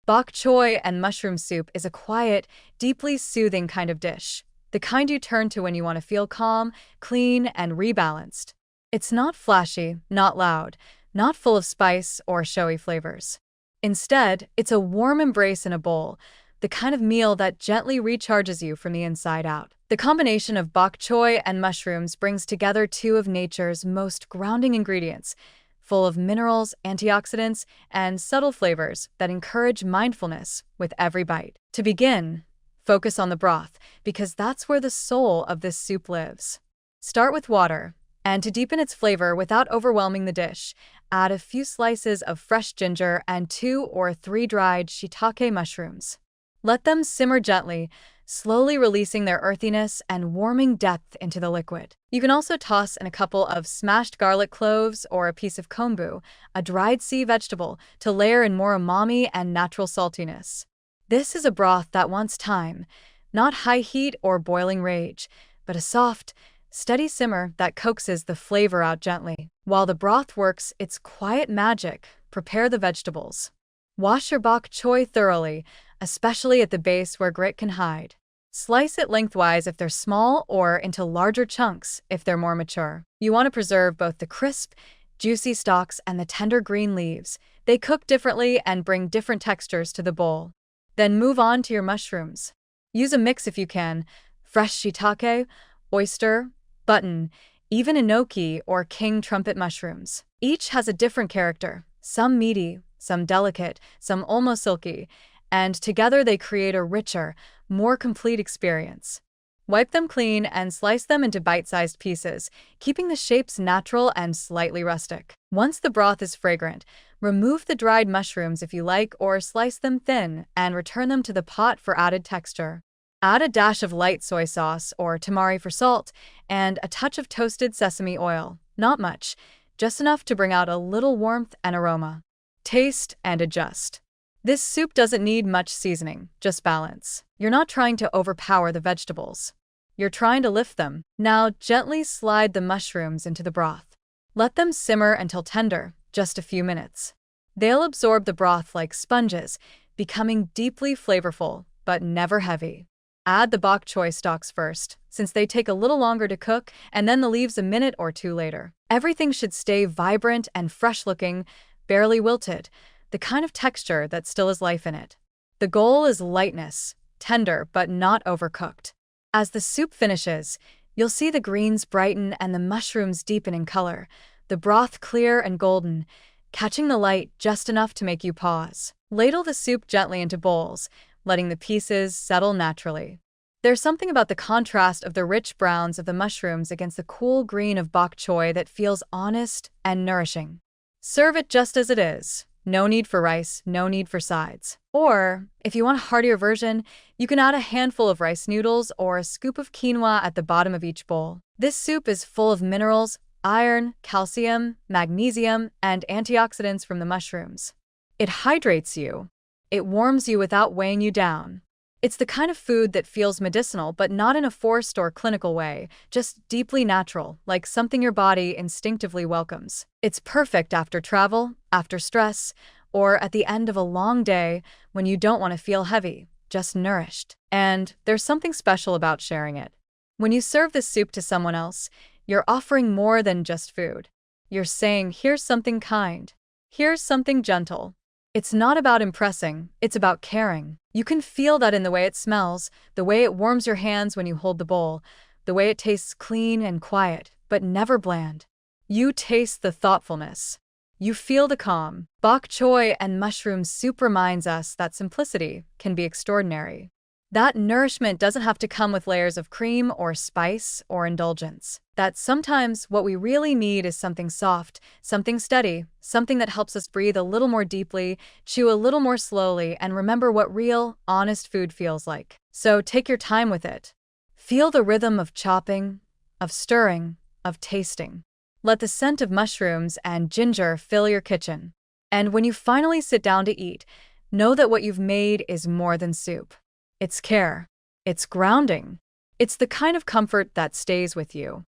Bok choy and mushroom soup is a quiet, deeply soothing kind of dish. The kind you turn to when you want to feel calm, clean, and rebalanced. It's not flashy, not loud, not full of spice or showy flavors. Instead, it's a warm embrace in a bowl, the kind of meal that gently recharges you from the inside out. The combination of bok choy and mushrooms brings together two of nature's most grounding ingredients, full of minerals, antioxidants, and subtle flavors that encourage mindfulness with every bite. To begin, focus on the broth, because that's where the soul of this soup lives. Start with water, and to deepen its flavor without overwhelming the dish, add a few slices of fresh ginger and 2 or 3 dried shiitake mushrooms. Let them simmer gently, slowly releasing their earthiness and warming depth into the liquid. You can also toss in a couple of smashed garlic cloves or a piece of kombu, a dried sea vegetable, to layer in more umami and natural saltiness. This is a broth that wants time, not high heat or boiling rage, but a soft, steady simmer that coaxes the flavor out gently. While the broth works its quiet magic, prepare the vegetables. Wash your bok choy thoroughly, especially at the base where grit can hide. Slice it lengthwise if they're small or into larger chunks if they're more mature. You want to preserve both the crisp, juicy stalks and the tender green leaves. They cook differently and bring different textures to the bowl. Then move on to your mushrooms. Use a mix if you can: fresh shiitake, oyster, button, even enoki or king trumpet mushrooms. Each has a different character, some meaty, some delicate, some almost silky, and together they create a richer, more complete experience. Wipe them clean and slice them into bite-sized pieces, keeping the shapes natural and slightly rustic. Once the broth is fragrant, remove the dried mushrooms if you like, or slice them thin and return them to the pot for added texture. Add a dash of light soy sauce or tamari for salt and a touch of toasted sesame oil. Not much, just enough to bring out a little warmth and aroma. Taste and adjust. This soup doesn't need much seasoning, just balance. You're not trying to overpower the vegetables. You're trying to lift them. Now gently slide the mushrooms into the broth. Let them simmer until tender, just a few minutes. They'll absorb the broth like sponges, becoming deeply flavorful, but never heavy. Add the bok choy stalks first, since they take a little longer to cook, and then the leaves a minute or two later. Everything should stay vibrant and fresh-looking, barely wilted, the kind of texture that still has life in it. The goal is lightness, tender but not overcooked. As the soup finishes, you'll see the greens brighten and the mushrooms deepen in color, the broth clear and golden, catching the light just enough to make you pause. Ladle the soup gently into bowls, letting the pieces settle naturally. There's something about the contrast of the rich browns of the mushrooms against the cool green of bok choy that feels honest and nourishing. Serve it just as it is. No need for rice, no need for sides. Or, if you want a heartier version, you can add a handful of rice noodles or a scoop of quinoa at the bottom of each bowl. This soup is full of minerals, iron, calcium, magnesium, and antioxidants from the mushrooms. It hydrates you. It warms you without weighing you down. It's the kind of food that feels medicinal, but not in a forced or clinical way, just deeply natural, like something your body instinctively welcomes. It's perfect after travel, after stress, or at the end of a long day when you don't want to feel heavy, just nourished. And there's something special about sharing it. When you serve this soup to someone else, you're offering more than just food. You're saying, here's something kind. Here's something gentle. It's not about impressing, it's about caring. You can feel that in the way it smells, the way it warms your hands when you hold the bowl, the way it tastes clean and quiet, but never bland. You taste the thoughtfulness. You feel the calm. Bok choy and mushroom soup reminds us that simplicity can be extraordinary. That nourishment doesn't have to come with layers of cream or spice or indulgence. That sometimes what we really need is something soft, something steady, something that helps us breathe a little more deeply, chew a little more slowly, and remember what real, honest food feels like. So take your time with it. Feel the rhythm of chopping, of stirring, of tasting. Let the scent of mushrooms and ginger fill your kitchen. And when you finally sit down to eat, know that what you've made is more than soup. It's care. It's grounding. It's the kind of comfort that stays with you.